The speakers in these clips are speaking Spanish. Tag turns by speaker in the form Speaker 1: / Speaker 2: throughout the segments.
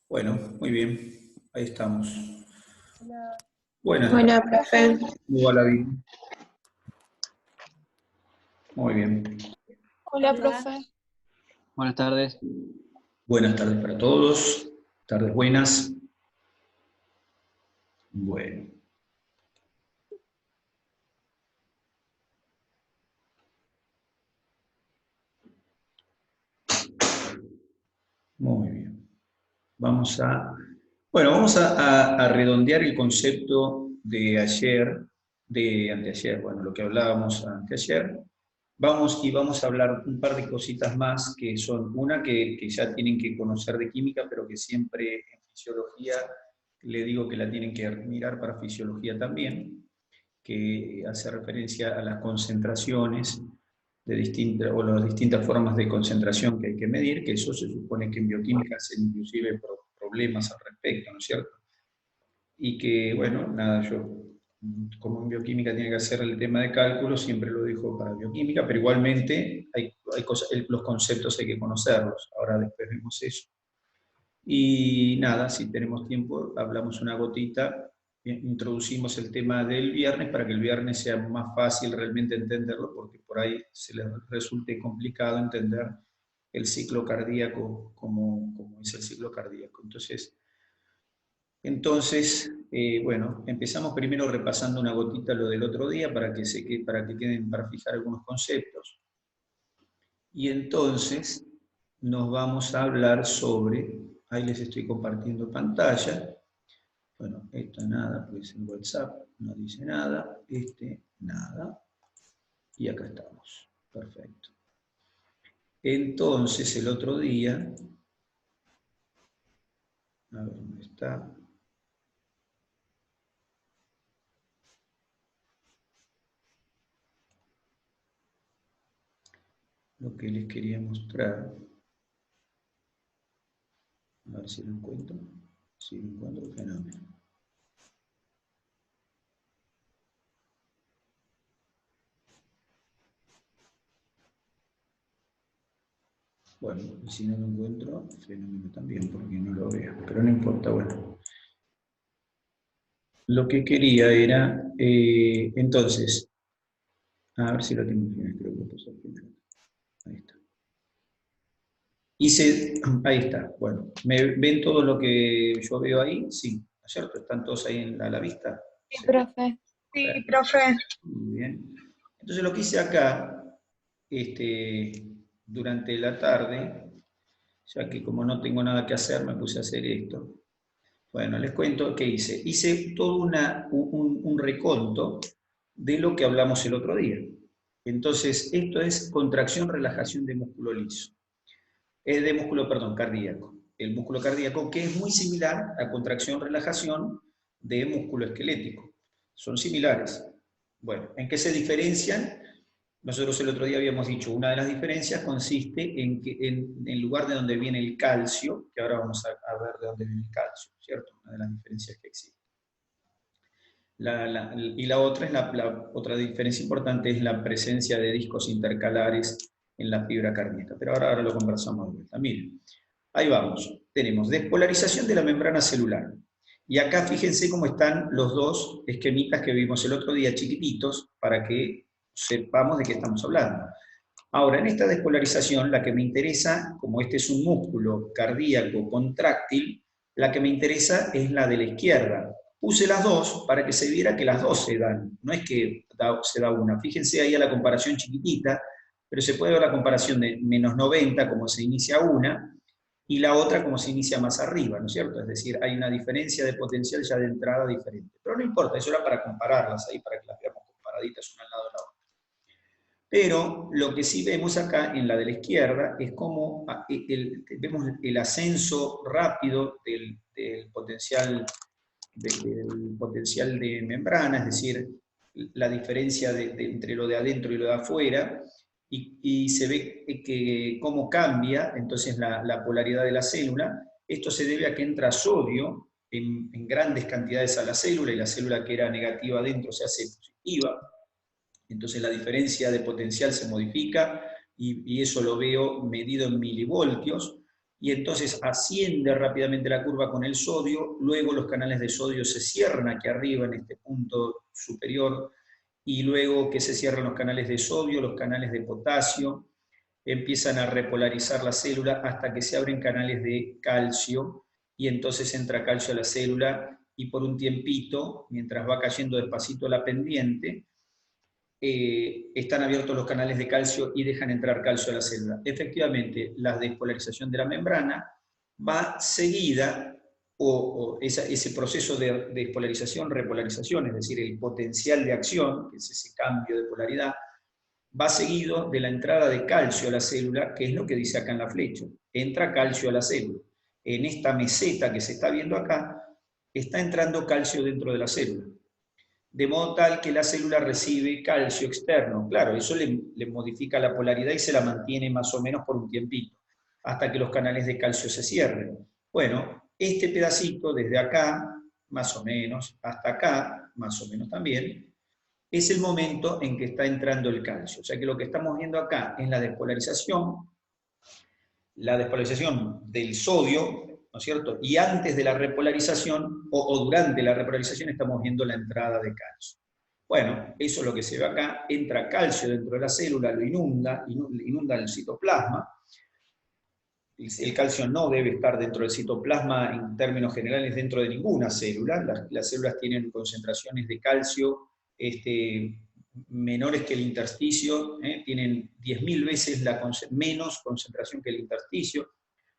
Speaker 1: Bueno, muy bien, ahí estamos.
Speaker 2: Hola.
Speaker 1: Buenas
Speaker 3: Hola,
Speaker 1: tardes.
Speaker 3: profe.
Speaker 1: ¿Cómo va la vida? Muy bien.
Speaker 3: Hola, profe.
Speaker 4: Buenas tardes.
Speaker 1: Buenas tardes para todos. Tardes buenas. Bueno. Muy bien. Vamos a redondear el concepto de ayer, de anteayer, bueno, lo que hablábamos anteayer. Vamos a hablar un par de cositas más, que son una que ya tienen que conocer de química, pero que siempre en fisiología le digo que la tienen que mirar para fisiología también, que hace referencia a las concentraciones de o las distintas formas de concentración que hay que medir, que eso se supone que en bioquímica hacen inclusive problemas al respecto, ¿no es cierto? Y que, bueno, nada, yo como en bioquímica tiene que hacer el tema de cálculo, siempre lo dejo para bioquímica, pero igualmente hay cosas, los conceptos hay que conocerlos, ahora después vemos eso. Y nada, si tenemos tiempo, hablamos una gotita, introducimos el tema del viernes para que el viernes sea más fácil realmente entenderlo, porque por ahí se les resulte complicado entender el ciclo cardíaco, como es el ciclo cardíaco. Entonces, bueno, empezamos primero repasando una gotita lo del otro día para para fijar algunos conceptos. Y entonces nos vamos a hablar sobre, ahí les estoy compartiendo pantalla. Bueno, esto nada, pues en WhatsApp no dice nada, nada. Y acá estamos, perfecto. Entonces, el otro día, a ver dónde está. Lo que les quería mostrar. A ver si lo encuentro. Si lo encuentro, fenómeno. Bueno, y si no lo encuentro, fenómeno también, porque no lo veo. Pero no importa, bueno. Lo que quería era, entonces, a ver si lo tengo al final, creo que lo puse al final. Ahí está. Ahí está, bueno. ¿Me ven todo lo que yo veo ahí? Sí, ¿no es cierto? ¿Están todos ahí a la vista?
Speaker 3: Sí, profe.
Speaker 2: Sí, profe.
Speaker 1: Muy bien. Entonces lo que hice acá, durante la tarde, ya que como no tengo nada que hacer, me puse a hacer esto. Bueno, les cuento qué hice. Hice todo un reconto de lo que hablamos el otro día. Entonces, esto es contracción, relajación de músculo liso. De músculo, perdón, cardíaco. El músculo cardíaco, que es muy similar a contracción, relajación de músculo esquelético. Son similares. Bueno, ¿en qué se diferencian? Nosotros el otro día habíamos dicho, una de las diferencias consiste en que en lugar de donde viene el calcio, que ahora vamos a ver de dónde viene el calcio, ¿cierto? Una de las diferencias que existe. Y la otra, otra diferencia importante es la presencia de discos intercalares en la fibra cardíaca. Pero ahora lo conversamos de vuelta. Miren, ahí vamos. Tenemos despolarización de la membrana celular. Y acá fíjense cómo están los dos esquemitas que vimos el otro día, chiquititos, para que sepamos de qué estamos hablando. Ahora, en esta despolarización, la que me interesa, como este es un músculo cardíaco contráctil, la que me interesa es la de la izquierda. Puse las dos para que se viera que las dos se dan, no es que se da una. Fíjense ahí a la comparación chiquitita, pero se puede ver la comparación de menos 90, como se inicia una, y la otra como se inicia más arriba, ¿no es cierto? Es decir, hay una diferencia de potencial ya de entrada diferente. Pero no importa, eso era para compararlas ahí, para que las veamos comparaditas una al lado de la otra. Pero lo que sí vemos acá en la de la izquierda es cómo vemos el ascenso rápido del potencial de membrana, es decir, la diferencia entre lo de adentro y lo de afuera, y se ve que cómo cambia entonces la polaridad de la célula. Esto se debe a que entra sodio en grandes cantidades a la célula, y la célula que era negativa adentro se hace positiva. Entonces la diferencia de potencial se modifica, y eso lo veo medido en milivoltios, y entonces asciende rápidamente la curva con el sodio, luego los canales de sodio se cierran aquí arriba en este punto superior, y luego que se cierran los canales de sodio, los canales de potasio, empiezan a repolarizar la célula hasta que se abren canales de calcio, y entonces entra calcio a la célula, y por un tiempito, mientras va cayendo despacito la pendiente, están abiertos los canales de calcio y dejan entrar calcio a la célula. Efectivamente, la despolarización de la membrana va seguida, o ese proceso de despolarización, repolarización, es decir, el potencial de acción, que es ese cambio de polaridad, va seguido de la entrada de calcio a la célula, que es lo que dice acá en la flecha. Entra calcio a la célula. En esta meseta que se está viendo acá, está entrando calcio dentro de la célula, de modo tal que la célula recibe calcio externo. Claro, eso le modifica la polaridad y se la mantiene más o menos por un tiempito, hasta que los canales de calcio se cierren. Bueno, este pedacito desde acá, más o menos, hasta acá, más o menos también, es el momento en que está entrando el calcio. O sea que lo que estamos viendo acá es la despolarización del sodio, ¿no es cierto? Y antes de la repolarización, o durante la repolarización, estamos viendo la entrada de calcio. Bueno, eso es lo que se ve acá. Entra calcio dentro de la célula, lo inunda el citoplasma. El calcio no debe estar dentro del citoplasma en términos generales dentro de ninguna célula. Las células tienen concentraciones de calcio menores que el intersticio, tienen 10.000 veces menos concentración que el intersticio,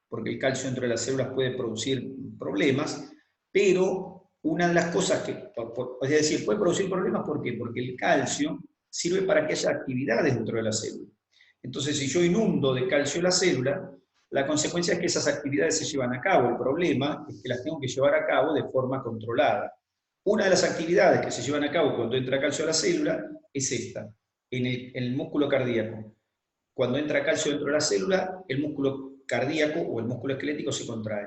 Speaker 1: porque el calcio dentro de las células puede producir problemas, pero una de las cosas es decir, puede producir problemas, ¿por qué? Porque el calcio sirve para que haya actividades dentro de la célula. Entonces, si yo inundo de calcio la célula, la consecuencia es que esas actividades se llevan a cabo. El problema es que las tengo que llevar a cabo de forma controlada. Una de las actividades que se llevan a cabo cuando entra calcio a la célula es esta, en el músculo cardíaco. Cuando entra calcio dentro de la célula, el músculo cardíaco o el músculo esquelético se contrae.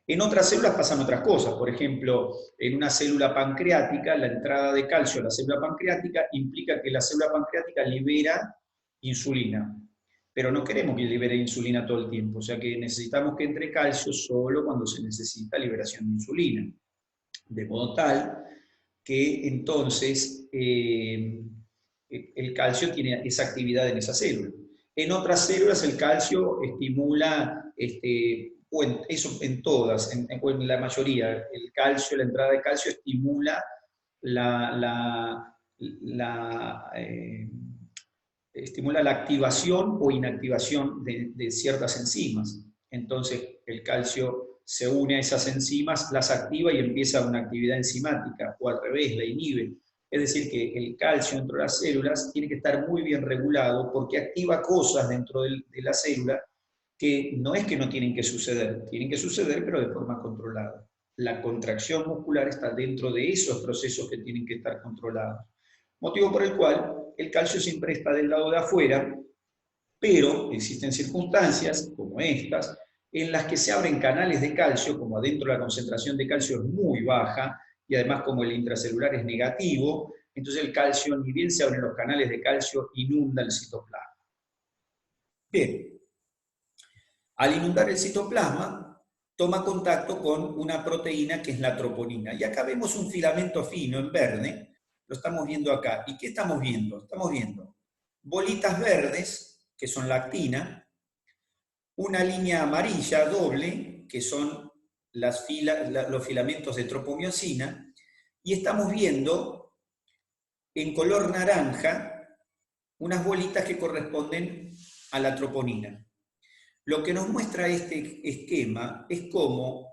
Speaker 1: En otras células pasan otras cosas. Por ejemplo, en una célula pancreática, la entrada de calcio a la célula pancreática implica que la célula pancreática libera insulina. Pero no queremos que libere insulina todo el tiempo, o sea que necesitamos que entre calcio solo cuando se necesita liberación de insulina. De modo tal que entonces el calcio tiene esa actividad en esa célula. En otras células el calcio estimula, eso en todas, o en la mayoría, el calcio, la entrada de calcio estimula estimula la activación o inactivación de ciertas enzimas. Entonces el calcio se une a esas enzimas, las activa y empieza una actividad enzimática, o al revés, la inhibe. Es decir, que el calcio dentro de las células tiene que estar muy bien regulado, porque activa cosas dentro de la célula que no es que no tienen que suceder, pero de forma controlada. La contracción muscular está dentro de esos procesos que tienen que estar controlados. Motivo por el cual el calcio siempre está del lado de afuera, pero existen circunstancias como estas, en las que se abren canales de calcio, como adentro la concentración de calcio es muy baja, y además como el intracelular es negativo, entonces el calcio, ni bien se abren los canales de calcio, inunda el citoplasma. Bien, al inundar el citoplasma, toma contacto con una proteína que es la troponina. Y acá vemos un filamento fino en verde, lo estamos viendo acá. ¿Y qué estamos viendo? Estamos viendo bolitas verdes, que son la actina, una línea amarilla doble, que son los filamentos de tropomiosina, y estamos viendo en color naranja unas bolitas que corresponden a la troponina. Lo que nos muestra este esquema es cómo,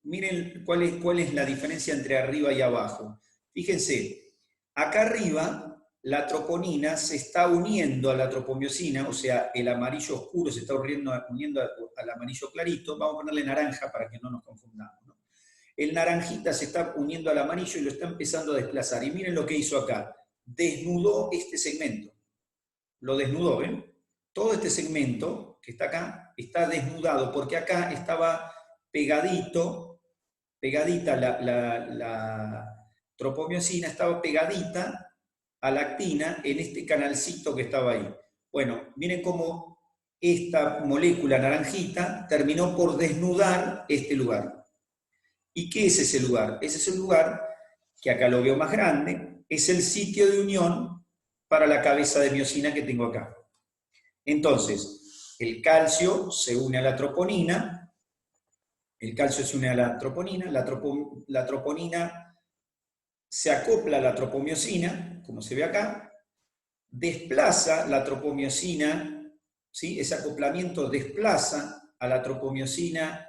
Speaker 1: miren cuál es la diferencia entre arriba y abajo. Fíjense, acá arriba la troponina se está uniendo a la tropomiosina, o sea, el amarillo oscuro se está uniendo al amarillo clarito. Vamos a ponerle naranja para que no nos confundamos, ¿no? El naranjita se está uniendo al amarillo y lo está empezando a desplazar. Y miren lo que hizo acá. Desnudó este segmento. Lo desnudó, ¿ven? Todo este segmento que está acá está desnudado, porque acá estaba pegadito pegadita, la tropomiosina estaba pegadita a la actina en este canalcito que estaba ahí. Bueno, miren cómo esta molécula naranjita terminó por desnudar este lugar. ¿Y qué es ese lugar? Ese es el lugar, que acá lo veo más grande, es el sitio de unión para la cabeza de miosina que tengo acá. Entonces, el calcio se une a la troponina, la troponina se acopla a la tropomiosina, como se ve acá, desplaza la tropomiosina, ¿sí? Ese acoplamiento desplaza a la tropomiosina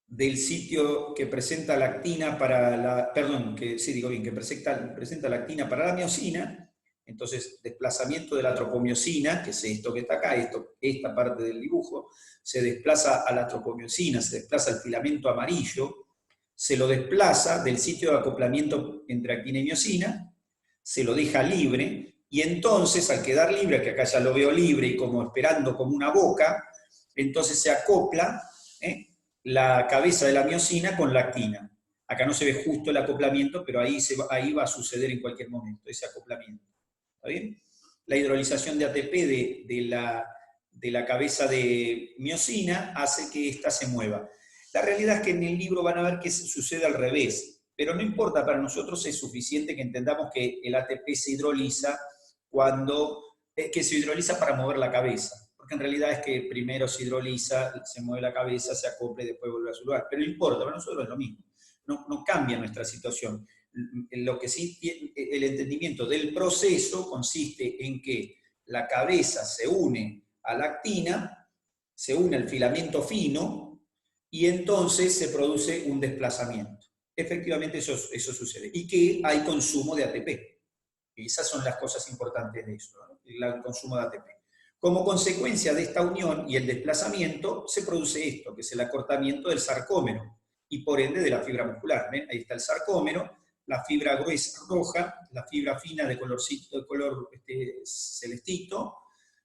Speaker 1: del sitio que presenta la actina para la, perdón, que sí digo bien, que presenta la actina para la miosina. Entonces, desplazamiento de la tropomiosina, que es esto que está acá, esta parte del dibujo, se desplaza a la tropomiosina, se desplaza al filamento amarillo, se lo desplaza del sitio de acoplamiento entre actina y miosina, se lo deja libre, y entonces, al quedar libre, que acá ya lo veo libre y como esperando como una boca, entonces se acopla la cabeza de la miosina con la actina. Acá no se ve justo el acoplamiento, pero ahí va a suceder en cualquier momento, ese acoplamiento. ¿Está bien? La hidrolización de ATP de la cabeza de miosina hace que ésta se mueva. La realidad es que en el libro van a ver que sucede al revés, pero no importa, para nosotros es suficiente que entendamos que el ATP se hidroliza para mover la cabeza, porque en realidad es que primero se hidroliza, se mueve la cabeza, se acopla y después vuelve a su lugar. Pero no importa, para nosotros es lo mismo, no cambia nuestra situación. Lo que sí tiene el entendimiento del proceso consiste en que la cabeza se une a la actina, se une al filamento fino, y entonces se produce un desplazamiento. Efectivamente eso sucede. Y que hay consumo de ATP. Y esas son las cosas importantes de eso, ¿no? El consumo de ATP. Como consecuencia de esta unión y el desplazamiento, se produce esto, que es el acortamiento del sarcómero, y por ende de la fibra muscular. ¿Ven? Ahí está el sarcómero, la fibra gruesa roja, la fibra fina de color celestito,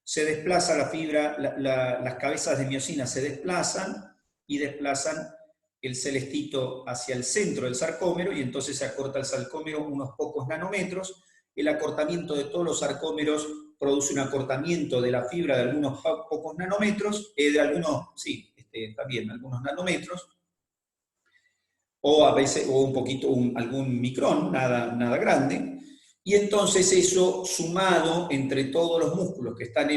Speaker 1: se desplaza la fibra, las cabezas de miosina se desplazan y desplazan el celestito hacia el centro del sarcómero, y entonces se acorta el sarcómero unos pocos nanómetros. El acortamiento de todos los sarcómeros produce un acortamiento de la fibra de algunos pocos nanómetros, algunos nanómetros, o a veces algún micrón, nada grande, y entonces eso sumado entre todos los músculos que están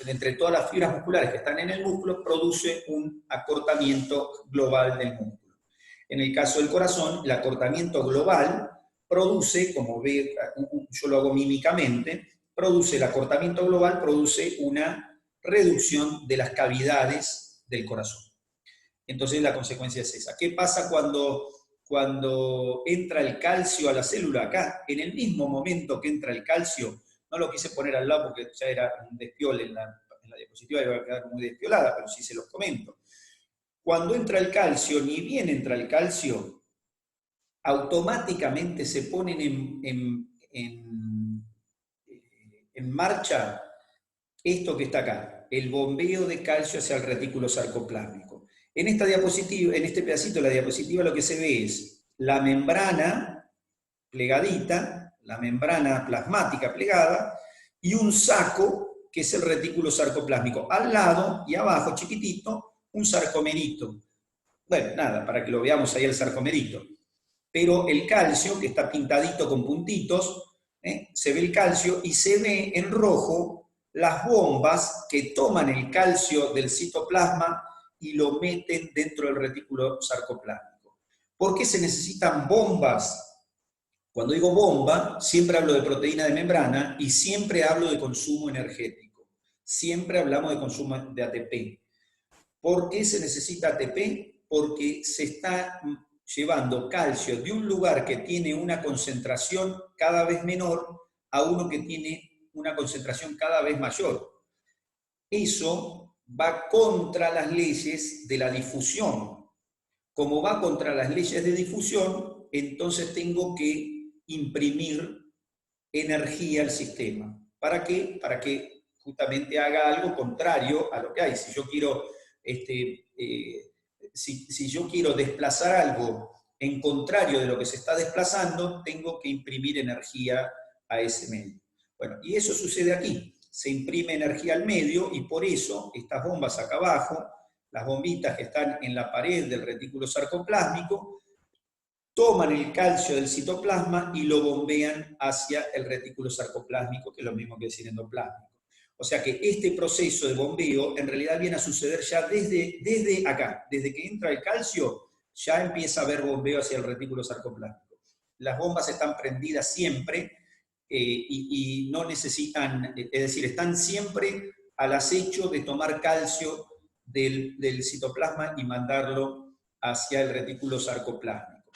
Speaker 1: entre todas las fibras musculares que están en el músculo, produce un acortamiento global del músculo. En el caso del corazón, el acortamiento global produce, como ve, yo lo hago mímicamente, el acortamiento global produce una reducción de las cavidades del corazón. Entonces la consecuencia es esa. ¿Qué pasa cuando entra el calcio a la célula? Acá, en el mismo momento que entra el calcio, no lo quise poner al lado porque ya era un despiole en la diapositiva, iba a quedar muy despiolada, pero sí se los comento. Cuando entra el calcio, ni bien entra el calcio, automáticamente se ponen en marcha esto que está acá, el bombeo de calcio hacia el retículo sarcoplásmico. En esta diapositiva, en este pedacito de la diapositiva, lo que se ve es la membrana plegadita, la membrana plasmática plegada, y un saco, que es el retículo sarcoplásmico. Al lado y abajo, chiquitito, un sarcomerito. Bueno, nada, para que lo veamos ahí el sarcomerito. Pero el calcio, que está pintadito con puntitos, se ve el calcio y se ve en rojo las bombas que toman el calcio del citoplasma y lo meten dentro del retículo sarcoplásmico. ¿Por qué se necesitan bombas? Cuando digo bomba, siempre hablo de proteína de membrana y siempre hablo de consumo energético. Siempre hablamos de consumo de ATP. ¿Por qué se necesita ATP? Porque se está llevando calcio de un lugar que tiene una concentración cada vez menor a uno que tiene una concentración cada vez mayor. Eso va contra las leyes de la difusión. Como va contra las leyes de difusión, entonces tengo que imprimir energía al sistema. ¿Para qué? Para que justamente haga algo contrario a lo que hay. Si yo quiero si yo quiero desplazar algo en contrario de lo que se está desplazando, tengo que imprimir energía a ese medio. Bueno, y eso sucede aquí. Se imprime energía al medio y por eso estas bombas acá abajo, las bombitas que están en la pared del retículo sarcoplásmico, toman el calcio del citoplasma y lo bombean hacia el retículo sarcoplásmico, que es lo mismo que decir endoplásmico. O sea que este proceso de bombeo en realidad viene a suceder ya desde acá, desde que entra el calcio, ya empieza a haber bombeo hacia el retículo sarcoplásmico. Las bombas están prendidas siempre y no necesitan, es decir, están siempre al acecho de tomar calcio del citoplasma y mandarlo hacia el retículo sarcoplásmico.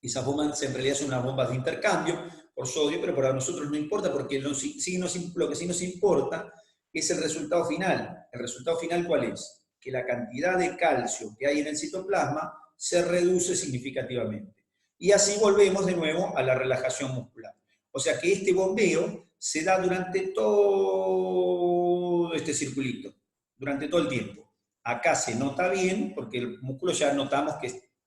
Speaker 1: Esas bombas en realidad son unas bombas de intercambio por sodio, pero para nosotros no importa porque lo que sí nos importa es el resultado final. ¿El resultado final cuál es? Que la cantidad de calcio que hay en el citoplasma se reduce significativamente. Y así volvemos de nuevo a la relajación muscular. O sea que este bombeo se da durante todo este circulito, durante todo el tiempo. Acá se nota bien, porque el músculo ya notamos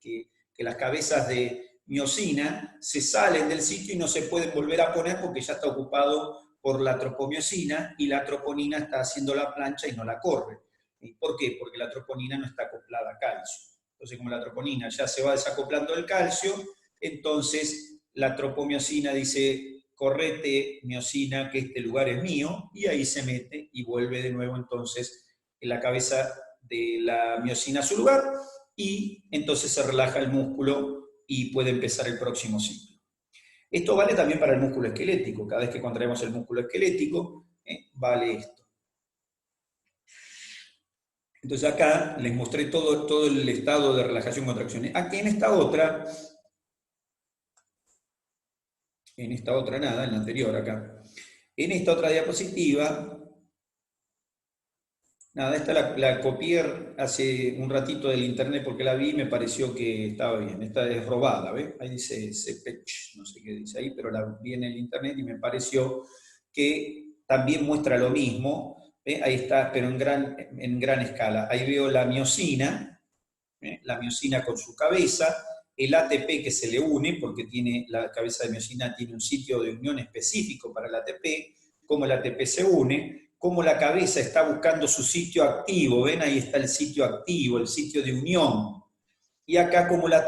Speaker 1: que las cabezas de miosina se salen del sitio y no se pueden volver a poner porque ya está ocupado por la tropomiosina y la troponina está haciendo la plancha y no la corre. ¿Por qué? Porque la troponina no está acoplada a calcio. Entonces, como la troponina ya se va desacoplando del calcio, entonces la tropomiosina dice, correte miosina, que este lugar es mío, y ahí se mete y vuelve de nuevo entonces en la cabeza de la miosina a su lugar, y entonces se relaja el músculo y puede empezar el próximo ciclo. Esto vale también para el músculo esquelético. Cada vez que contraemos el músculo esquelético, vale esto. Entonces acá les mostré todo el estado de relajación y contracción. Aquí en esta otra nada, en la anterior acá. En esta otra diapositiva, nada, esta la copié hace un ratito del internet porque la vi y me pareció que estaba bien. Esta es robada, ¿ves? Ahí dice Cepech, no sé qué dice ahí, pero la vi en el internet y me pareció que también muestra lo mismo. Ahí está, pero en gran escala. Ahí veo la miosina con su cabeza, el ATP que se le une, porque la cabeza de miosina tiene un sitio de unión específico para el ATP, cómo el ATP se une, cómo la cabeza está buscando su sitio activo, ven, ahí está el sitio activo, el sitio de unión, y acá como la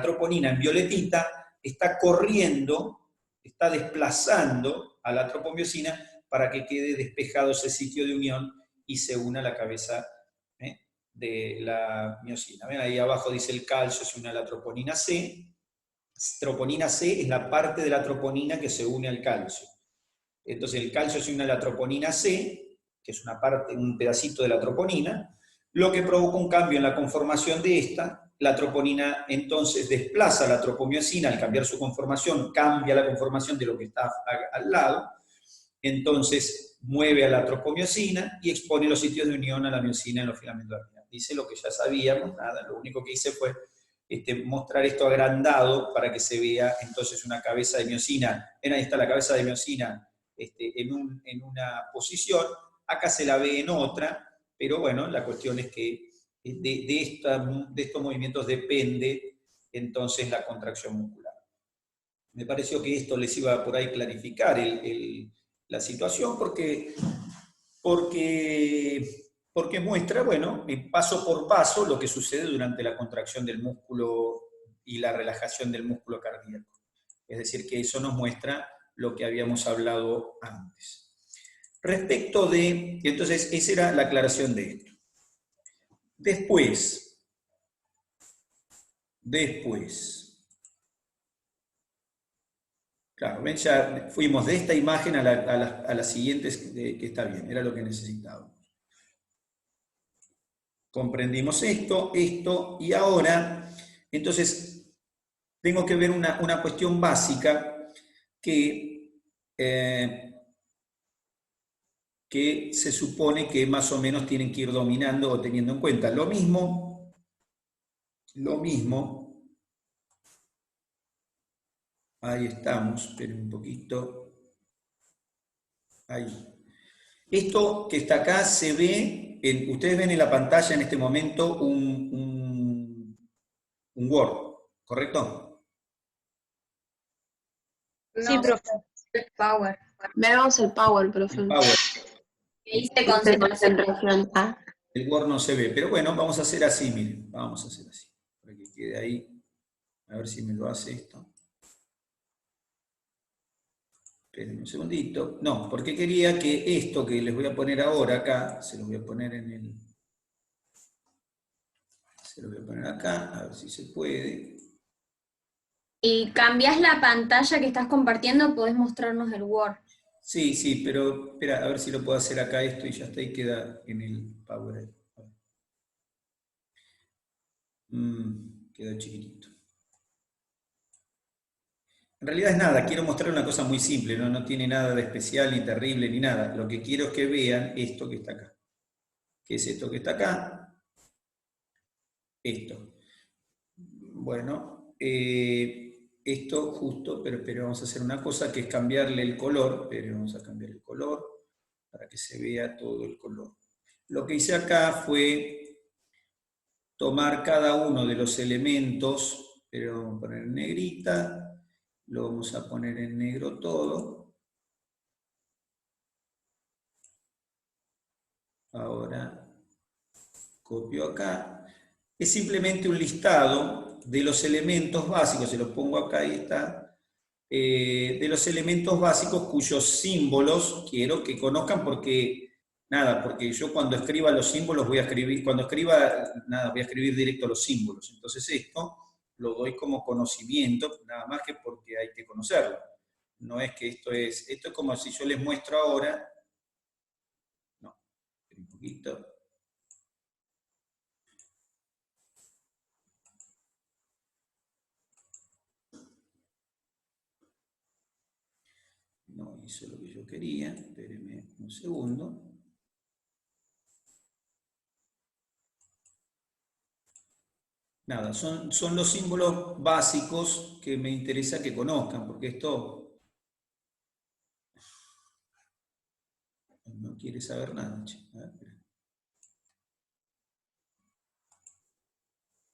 Speaker 1: troponina en violetita está corriendo, está desplazando a la tropomiosina para que quede despejado ese sitio de unión y se una a la cabeza de la miosina. ¿Ven? Ahí abajo dice el calcio se une a la troponina C. Troponina C es la parte de la troponina que se une al calcio. Entonces el calcio se une a la troponina C, que es un pedacito de la troponina, lo que provoca un cambio en la conformación de esta. La troponina entonces desplaza la tropomiosina, al cambiar su conformación, cambia la conformación de lo que está al lado, entonces mueve a la tropomiosina y expone los sitios de unión a la miosina en los filamentos arteriales. Dice lo que ya sabíamos, nada, lo único que hice fue mostrar esto agrandado para que se vea entonces una cabeza de miosina. Ahí está la cabeza de miosina en una posición, acá se la ve en otra, pero bueno, la cuestión es que de estos movimientos depende entonces la contracción muscular. Me pareció que esto les iba por ahí clarificar la situación porque muestra, bueno, paso por paso lo que sucede durante la contracción del músculo y la relajación del músculo cardíaco. Es decir, que eso nos muestra lo que habíamos hablado antes. Respecto de, entonces, esa era la aclaración de esto. Después, claro, ven, ya fuimos de esta imagen a las siguientes, que está bien, era lo que necesitábamos. Comprendimos esto, y ahora, entonces, tengo que ver una cuestión básica que se supone que más o menos tienen que ir dominando o teniendo en cuenta. Lo mismo, ahí estamos, esperen un poquito, ahí. Esto que está acá se ve, ustedes ven en la pantalla en este momento un Word, ¿correcto?
Speaker 2: Sí,
Speaker 5: No,
Speaker 2: profe.
Speaker 5: el Power.
Speaker 3: Vemos el Power, profe.
Speaker 1: El Power.
Speaker 5: Que dice concentración.
Speaker 3: Ah,
Speaker 1: El Word no se ve, pero bueno, vamos a hacer así, miren, vamos a hacer así, para que quede ahí, a ver si me lo hace esto. Esperen un segundito. No, porque quería que esto que les voy a poner ahora acá, se lo voy a poner en el... Se lo voy a poner acá, a ver si se puede.
Speaker 5: Y cambias la pantalla que estás compartiendo, podés mostrarnos el Word.
Speaker 1: Sí, sí, pero espera, a ver si lo puedo hacer acá esto y ya está, y queda en el Power. Quedó chiquitito. En realidad es nada, quiero mostrar una cosa muy simple, no tiene nada de especial, ni terrible, ni nada. Lo que quiero es que vean esto que está acá. ¿Qué es esto que está acá? Esto. Bueno, esto justo, pero vamos a hacer una cosa que es cambiarle el color, pero vamos a cambiar el color para que se vea todo el color. Lo que hice acá fue tomar cada uno de los elementos, pero vamos a poner en negrita, lo vamos a poner en negro todo. Ahora copio acá. Es simplemente un listado de los elementos básicos, se los pongo acá, ahí está, de los elementos básicos cuyos símbolos quiero que conozcan porque, nada, porque yo cuando escriba los símbolos voy a escribir, cuando escriba, nada, voy a escribir directo los símbolos. Entonces esto lo doy como conocimiento, nada más que porque hay que conocerlo. No es que esto es como si yo les muestro ahora, no, un poquito. No hizo lo que yo quería, espérenme un segundo. Nada, son los símbolos básicos que me interesa que conozcan, porque esto no quiere saber nada.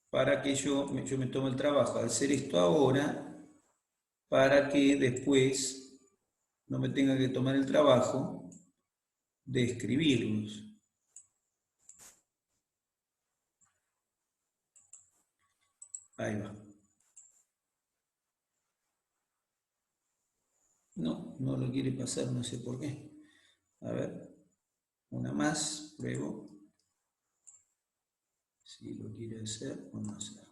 Speaker 1: Para que yo me tomo el trabajo de hacer esto ahora, para que después no me tenga que tomar el trabajo de escribirlos. Ahí va. No lo quiere pasar, no sé por qué. A ver, una más, pruebo. Si lo quiere hacer o no hacer.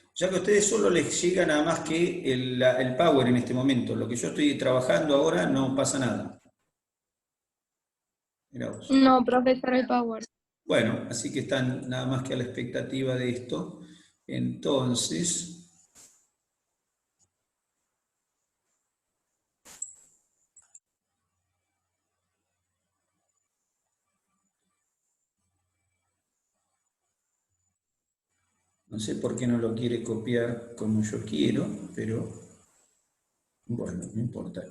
Speaker 1: O sea que a ustedes solo les llega nada más que el Power en este momento. Lo que yo estoy trabajando ahora no pasa nada. Mirá vos.
Speaker 3: no, profesor, el Power.
Speaker 1: Bueno, así que están nada más que a la expectativa de esto. Entonces, no sé por qué no lo quiere copiar como yo quiero, pero bueno, no importa.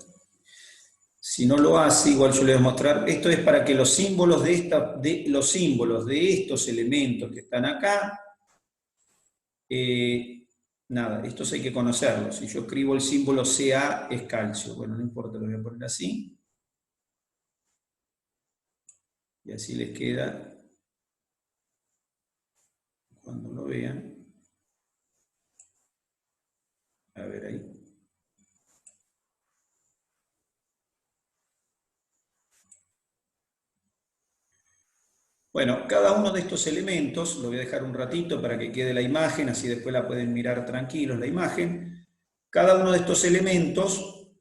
Speaker 1: Si no lo hace, igual yo le voy a mostrar. Esto es para que los símbolos de estos elementos que están acá, nada, estos hay que conocerlos. Si yo escribo el símbolo Ca es calcio. Bueno, no importa, lo voy a poner así. Y así les queda cuando lo vean. A ver ahí. Bueno, cada uno de estos elementos, lo voy a dejar un ratito para que quede la imagen, así después la pueden mirar tranquilos la imagen. Cada uno de estos elementos,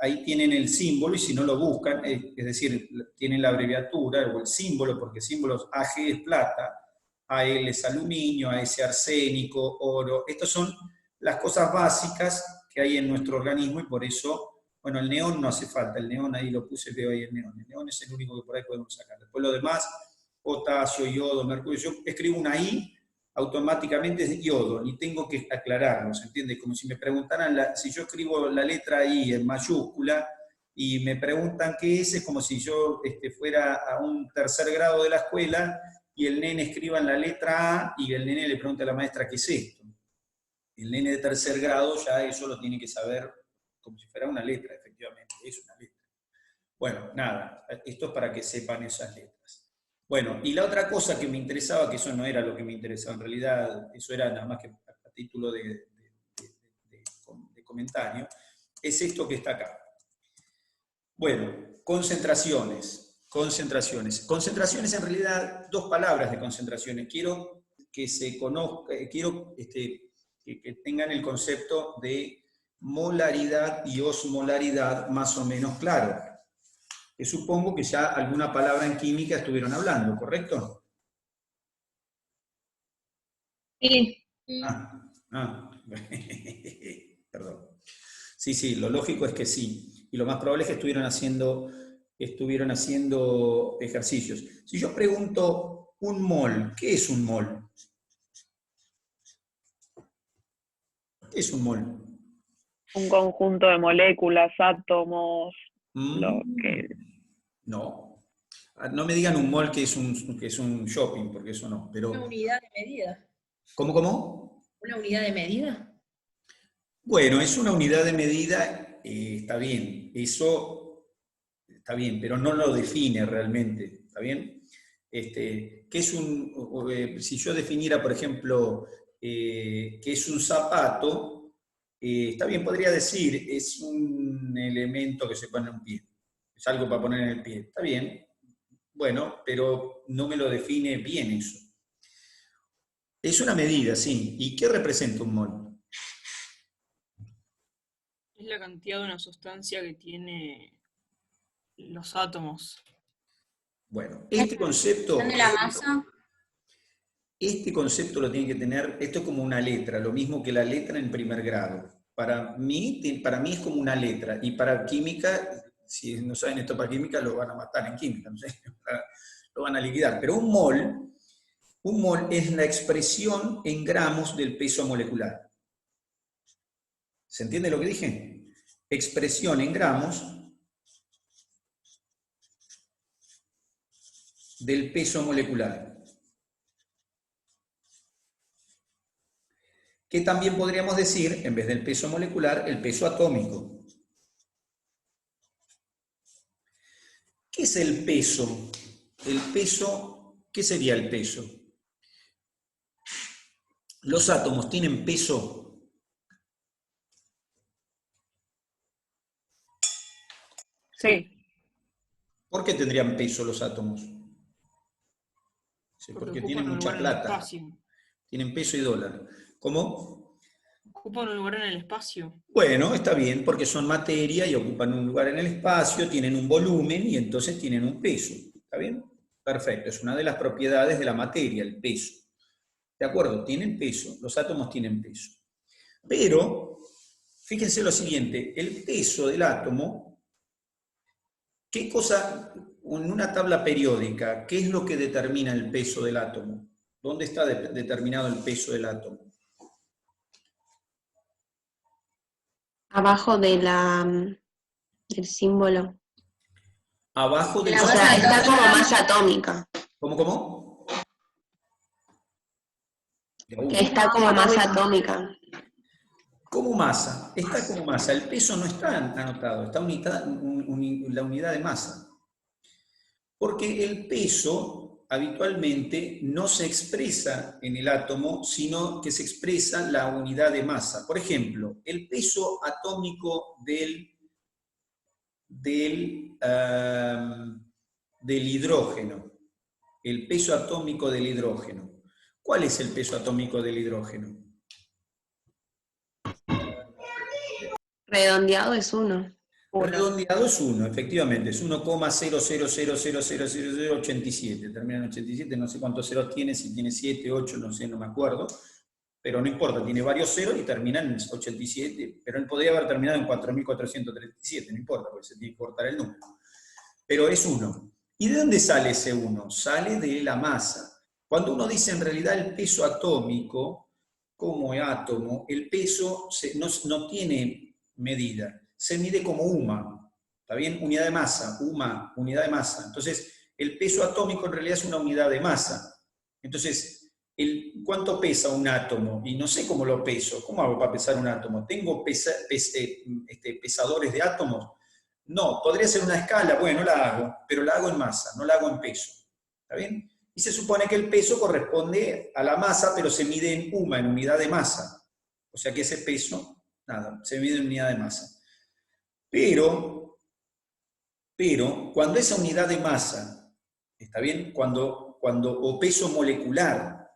Speaker 1: ahí tienen el símbolo, y si no lo buscan, es decir, tienen la abreviatura o el símbolo, porque símbolos AG es plata, AL es aluminio, AS arsénico, oro. Estas son las cosas básicas que hay en nuestro organismo, y por eso, bueno, el neón no hace falta, el neón ahí lo puse, veo ahí el neón es el único que por ahí podemos sacar. Después lo demás potasio, yodo, mercurio. Yo escribo una I, automáticamente es yodo, y tengo que aclararlo, ¿se entiende? Como si me preguntaran, si yo escribo la letra I en mayúscula, y me preguntan qué es como si yo fuera a un tercer grado de la escuela, y el nene escriba en la letra A, y el nene le pregunta a la maestra qué es esto. El nene de tercer grado ya eso lo tiene que saber como si fuera una letra, efectivamente, es una letra. Bueno, nada, esto es para que sepan esas letras. Bueno, y la otra cosa que me interesaba, que eso no era lo que me interesaba, en realidad eso era nada más que a título de comentario, es esto que está acá. Bueno, concentraciones. Concentraciones en realidad, dos palabras de concentraciones. Quiero que se conozca, quiero que tengan el concepto de molaridad y osmolaridad más o menos claro. Que supongo que ya alguna palabra en química estuvieron hablando, ¿correcto?
Speaker 3: Sí.
Speaker 1: Perdón. Sí, lo lógico es que sí. Y lo más probable es que estuvieron haciendo ejercicios. Si yo pregunto un mol, ¿qué es un mol? ¿Qué es un mol?
Speaker 6: Un conjunto de moléculas, átomos, lo que...
Speaker 1: No. No me digan un mol que es un shopping, porque eso no. Pero...
Speaker 7: ¿Una unidad de medida?
Speaker 1: ¿Cómo?
Speaker 7: ¿Una unidad de medida?
Speaker 1: Bueno, es una unidad de medida, está bien, eso está bien, pero no lo define realmente, ¿está bien? ¿Qué es si yo definiera, por ejemplo, qué es un zapato, está bien, podría decir, es un elemento que se pone en un pie, es algo para poner en el pie, está bien, bueno, pero no me lo define bien eso. Es una medida, sí, ¿y qué representa un mol?
Speaker 8: Es la cantidad de una sustancia que tiene los átomos.
Speaker 1: Bueno, este concepto...
Speaker 5: ¿De la masa?
Speaker 1: Este concepto lo tienen que tener, esto es como una letra, lo mismo que la letra en primer grado. Para mí es como una letra, y para química, si no saben esto para química, lo van a matar en química, no sé, lo van a liquidar. Pero un mol es la expresión en gramos del peso molecular. ¿Se entiende lo que dije? Expresión en gramos del peso molecular. Que también podríamos decir, en vez del peso molecular, el peso atómico. ¿Qué es el peso? El peso, ¿qué sería el peso? ¿Los átomos tienen peso?
Speaker 6: Sí.
Speaker 1: ¿Por qué tendrían peso los átomos? Sí, porque tienen mucha plata. Tienen peso y dólar. ¿Cómo?
Speaker 8: Ocupan un lugar en el espacio.
Speaker 1: Bueno, está bien, porque son materia y ocupan un lugar en el espacio, tienen un volumen y entonces tienen un peso. ¿Está bien? Perfecto, es una de las propiedades de la materia, el peso. ¿De acuerdo? Tienen peso, los átomos tienen peso. Pero, fíjense lo siguiente, el peso del átomo, ¿qué cosa, en una tabla periódica, qué es lo que determina el peso del átomo? ¿Dónde está determinado el peso del átomo?
Speaker 3: Abajo del símbolo.
Speaker 1: Abajo del...
Speaker 3: O sea, está como masa atómica.
Speaker 1: ¿Cómo?
Speaker 3: Que está como masa atómica.
Speaker 1: Como masa, está como masa. El peso no está anotado, está la unidad de masa. Porque el peso habitualmente no se expresa en el átomo, sino que se expresa la unidad de masa. Por ejemplo, el peso atómico del hidrógeno. El peso atómico del hidrógeno. ¿Cuál es el peso atómico del hidrógeno?
Speaker 3: Redondeado es 1.
Speaker 1: Redondeado es 1, efectivamente, es 1,0000087, termina en 87, no sé cuántos ceros tiene, si tiene 7, 8, no sé, no me acuerdo, pero no importa, tiene varios ceros y termina en 87, pero él podría haber terminado en 4437, no importa, porque se tiene que cortar el número. Pero es 1. ¿Y de dónde sale ese 1? Sale de la masa. Cuando uno dice en realidad el peso atómico, como átomo, el peso no tiene medida, se mide como UMA, ¿está bien? Unidad de masa, UMA, unidad de masa. Entonces, el peso atómico en realidad es una unidad de masa. Entonces, ¿cuánto pesa un átomo? Y no sé cómo lo peso. ¿Cómo hago para pesar un átomo? ¿Tengo pesadores de átomos? No, podría ser una escala, bueno, la hago, pero la hago en masa, no la hago en peso. ¿Está bien? Y se supone que el peso corresponde a la masa, pero se mide en UMA, en unidad de masa. O sea que ese peso, nada, se mide en unidad de masa. Pero cuando esa unidad de masa, ¿está bien? O peso molecular,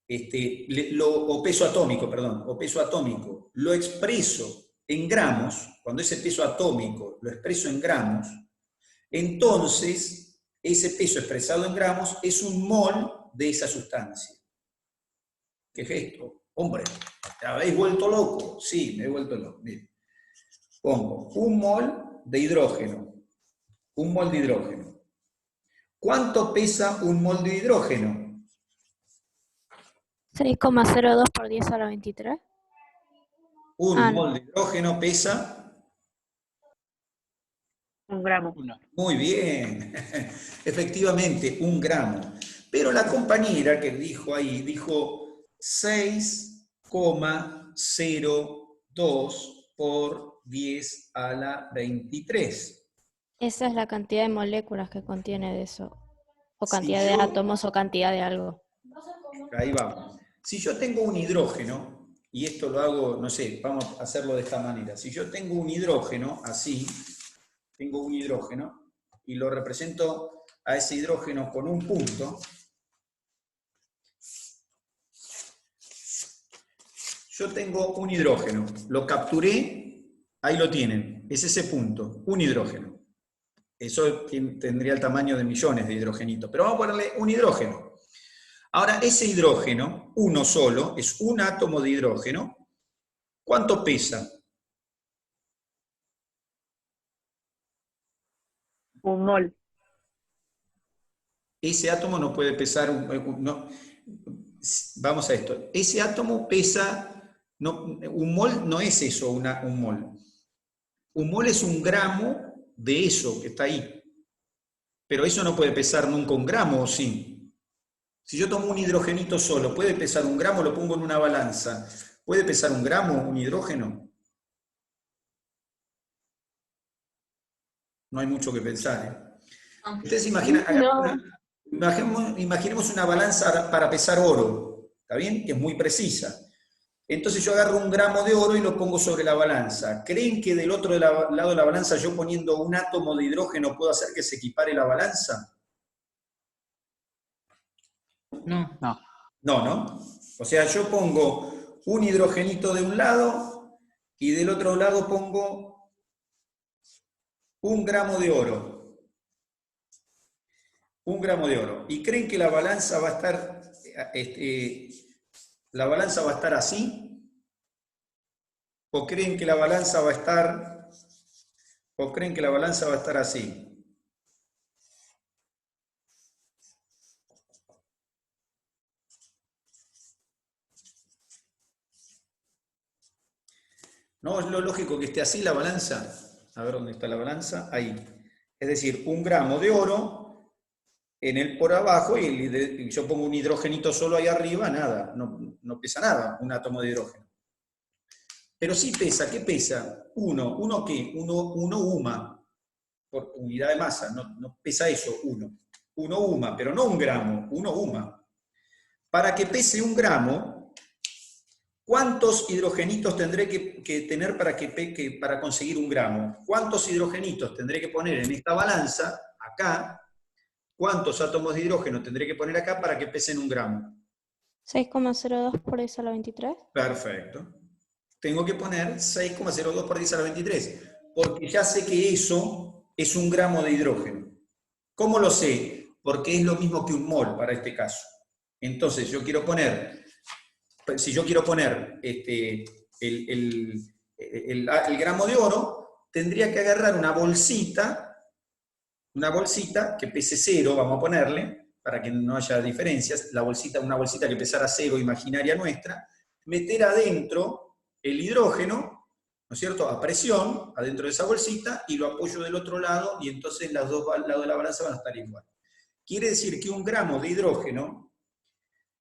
Speaker 1: o peso atómico, lo expreso en gramos, cuando ese peso atómico lo expreso en gramos, entonces ese peso expresado en gramos es un mol de esa sustancia. ¿Qué es esto? Hombre, ¿te habéis vuelto loco? Sí, me he vuelto loco. Bien. Pongo un mol de hidrógeno. Un mol de hidrógeno. ¿Cuánto pesa un mol de hidrógeno?
Speaker 9: 6,02 por 10 a la 23.
Speaker 1: Un mol de hidrógeno pesa...
Speaker 6: 1 gramo.
Speaker 1: Muy bien, efectivamente, 1 gramo. Pero la compañera que dijo ahí, dijo 6,02 por 10 a la 23.
Speaker 9: Esa es la cantidad de moléculas que contiene de eso. O cantidad de átomos o cantidad de algo.
Speaker 1: Ahí vamos. Si yo tengo un hidrógeno, y esto lo hago, no sé, vamos a hacerlo de esta manera. Si yo tengo un hidrógeno, así, tengo un hidrógeno, y lo represento a ese hidrógeno con un punto. Yo tengo un hidrógeno, lo capturé, ahí lo tienen, es ese punto, un hidrógeno. Eso tendría el tamaño de millones de hidrogenitos, pero vamos a ponerle un hidrógeno. Ahora, ese hidrógeno, uno solo, es un átomo de hidrógeno. ¿Cuánto pesa?
Speaker 6: 1 mol.
Speaker 1: Ese átomo no puede pesar, vamos a esto, ese átomo pesa, un mol no es eso, un mol. Un mol es 1 gramo de eso que está ahí. Pero eso no puede pesar nunca 1 gramo, ¿o sí? Si yo tomo un hidrogenito solo, ¿puede pesar 1 gramo? Lo pongo en una balanza. ¿Puede pesar 1 gramo un hidrógeno? No hay mucho que pensar, ¿eh? Ustedes imaginemos una balanza para pesar oro, ¿está bien? Que es muy precisa. Entonces yo agarro 1 gramo de oro y lo pongo sobre la balanza. ¿Creen que del otro lado de la balanza, yo poniendo un átomo de hidrógeno, puedo hacer que se equipare la balanza?
Speaker 7: No.
Speaker 4: No.
Speaker 1: No, ¿no? O sea, yo pongo un hidrogenito de un lado y del otro lado pongo 1 gramo de oro. 1 gramo de oro. ¿Y creen que la balanza va a estar, así? ¿O creen que la balanza va a estar, así? ¿No es lo lógico que esté así la balanza? A ver dónde está la balanza. Ahí. Es decir, 1 gramo de oro por abajo y yo pongo un hidrogenito solo ahí arriba, nada, no pesa nada un átomo de hidrógeno. Pero sí pesa, ¿qué pesa? ¿Uno qué? Uno UMA, por unidad de masa, no pesa eso, 1. 1 UMA, pero no 1 gramo, 1 UMA. Para que pese 1 gramo, ¿cuántos hidrogenitos tendré que tener para conseguir 1 gramo? ¿Cuántos hidrogenitos tendré que poner en esta balanza, acá? ¿Cuántos átomos de hidrógeno tendré que poner acá para que pesen 1 gramo?
Speaker 9: 6,02 por 10 a la 23.
Speaker 1: Perfecto. Tengo que poner 6,02 por 10 a la 23, porque ya sé que eso es 1 gramo de hidrógeno. ¿Cómo lo sé? Porque es lo mismo que 1 mol para este caso. Entonces, si yo quiero poner el gramo de oro, tendría que agarrar una bolsita una bolsita que pese 0, vamos a ponerle, para que no haya diferencias, una bolsita que pesara 0 imaginaria nuestra, meter adentro el hidrógeno, ¿no es cierto?, a presión, adentro de esa bolsita, y lo apoyo del otro lado, y entonces los dos lados de la balanza van a estar igual. Quiere decir que un gramo de hidrógeno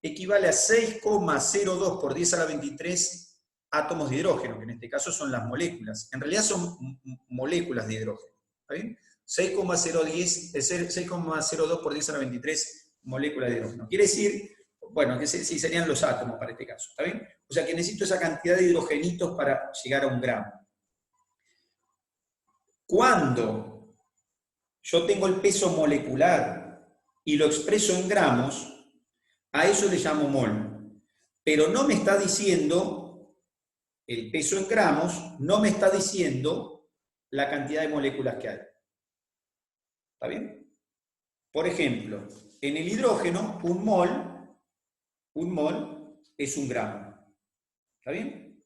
Speaker 1: equivale a 6,02 por 10 a la 23 átomos de hidrógeno, que en este caso son las moléculas. En realidad son moléculas de hidrógeno. ¿Está bien? 6,02 por 10 a la 23 moléculas de hidrógeno. Quiere decir, bueno, que sí serían los átomos para este caso. ¿Está bien? O sea que necesito esa cantidad de hidrogenitos para llegar a un gramo. Cuando yo tengo el peso molecular y lo expreso en gramos, a eso le llamo mol. Pero no me está diciendo el peso en gramos, no me está diciendo la cantidad de moléculas que hay. ¿Está bien? Por ejemplo, en el hidrógeno, un mol es un gramo. ¿Está bien?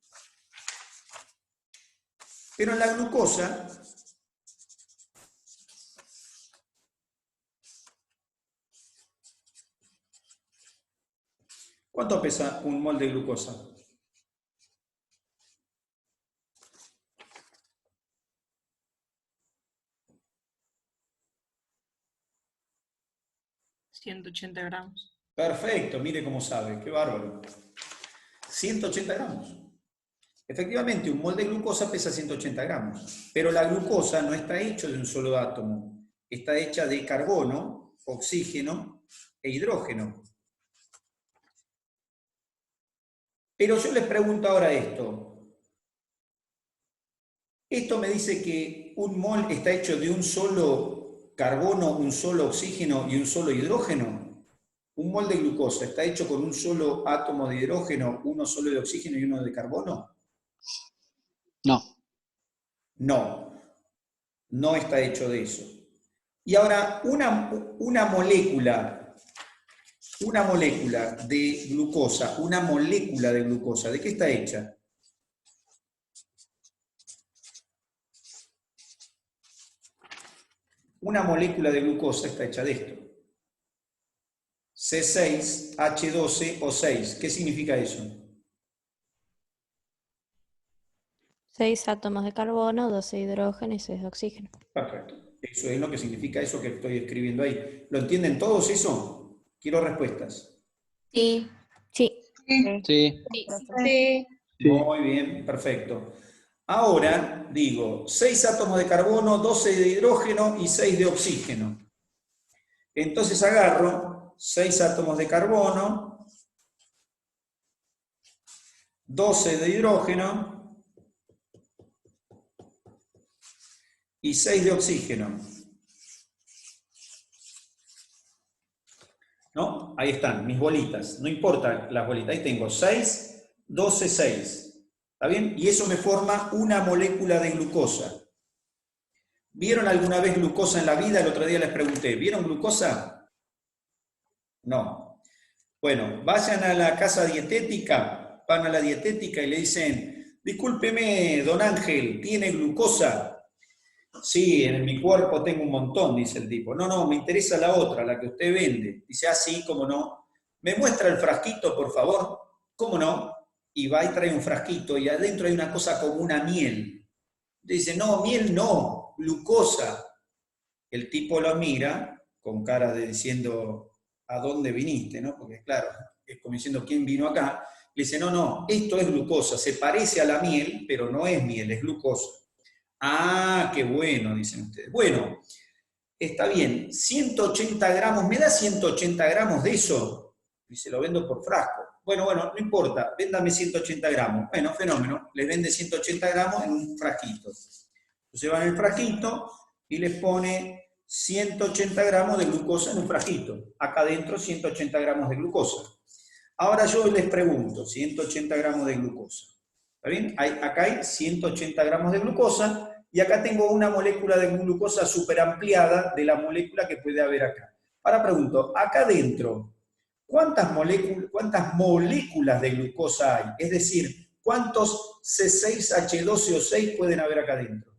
Speaker 1: Pero en la glucosa, ¿cuánto pesa un mol de glucosa?
Speaker 8: $180 gramos.
Speaker 1: Perfecto, mire cómo sabe, qué bárbaro. 180 gramos. Efectivamente, un mol de glucosa pesa 180 gramos, pero la glucosa no está hecha de un solo átomo, está hecha de carbono, oxígeno e hidrógeno. Pero yo les pregunto ahora esto. Esto me dice que un mol está hecho de un solo carbono, un solo oxígeno y un solo hidrógeno. ¿Un mol de glucosa está hecho con un solo átomo de hidrógeno, uno solo de oxígeno y uno de carbono?
Speaker 4: No.
Speaker 1: No, no está hecho de eso. Y ahora, una molécula de glucosa, ¿de qué está hecha? Una molécula de glucosa está hecha de esto. C6H12O6. ¿Qué significa eso?
Speaker 9: 6 átomos de carbono, 12 de hidrógeno y 6 de oxígeno.
Speaker 1: Perfecto. Eso es lo que significa eso que estoy escribiendo ahí. ¿Lo entienden todos eso? Quiero respuestas.
Speaker 5: Sí.
Speaker 9: Sí.
Speaker 4: Sí.
Speaker 2: Sí.
Speaker 1: Muy bien, perfecto. Ahora digo, 6 átomos de carbono, 12 de hidrógeno y 6 de oxígeno. Entonces agarro 6 átomos de carbono, 12 de hidrógeno y 6 de oxígeno. ¿No? Ahí están, mis bolitas. No importa las bolitas. Ahí tengo 6, 12, 6. ¿Está bien? Y eso me forma una molécula de glucosa. ¿Vieron alguna vez glucosa en la vida? El otro día les pregunté. ¿Vieron glucosa? No. Bueno, vayan a la casa dietética, van a la dietética y le dicen, discúlpeme, don Ángel, ¿tiene glucosa? Sí, en mi cuerpo tengo un montón, dice el tipo. No, me interesa la otra, la que usted vende. Dice, ah, sí, cómo no. ¿Me muestra el frasquito, por favor? ¿Cómo no? Y va y trae un frasquito y adentro hay una cosa como una miel. Dice, no, miel no, glucosa. El tipo lo mira con cara de diciendo, ¿a dónde viniste? ¿No? Porque claro, es como diciendo, ¿quién vino acá? Le dice, no, esto es glucosa, se parece a la miel, pero no es miel, es glucosa. Ah, qué bueno, dicen ustedes. Bueno, está bien, 180 gramos, ¿me da 180 gramos de eso? Y se lo vendo por frasco. Bueno, no importa, véndame 180 gramos. Bueno, fenómeno, les vende 180 gramos en un frasquito. Entonces van el frasquito y les pone 180 gramos de glucosa en un frasquito. Acá adentro 180 gramos de glucosa. Ahora yo les pregunto, 180 gramos de glucosa. ¿Está bien? Acá hay 180 gramos de glucosa y acá tengo una molécula de glucosa superampliada de la molécula que puede haber acá. Ahora pregunto, acá adentro, ¿cuántas moléculas de glucosa hay? Es decir, ¿cuántos C6H12O6 pueden haber acá adentro?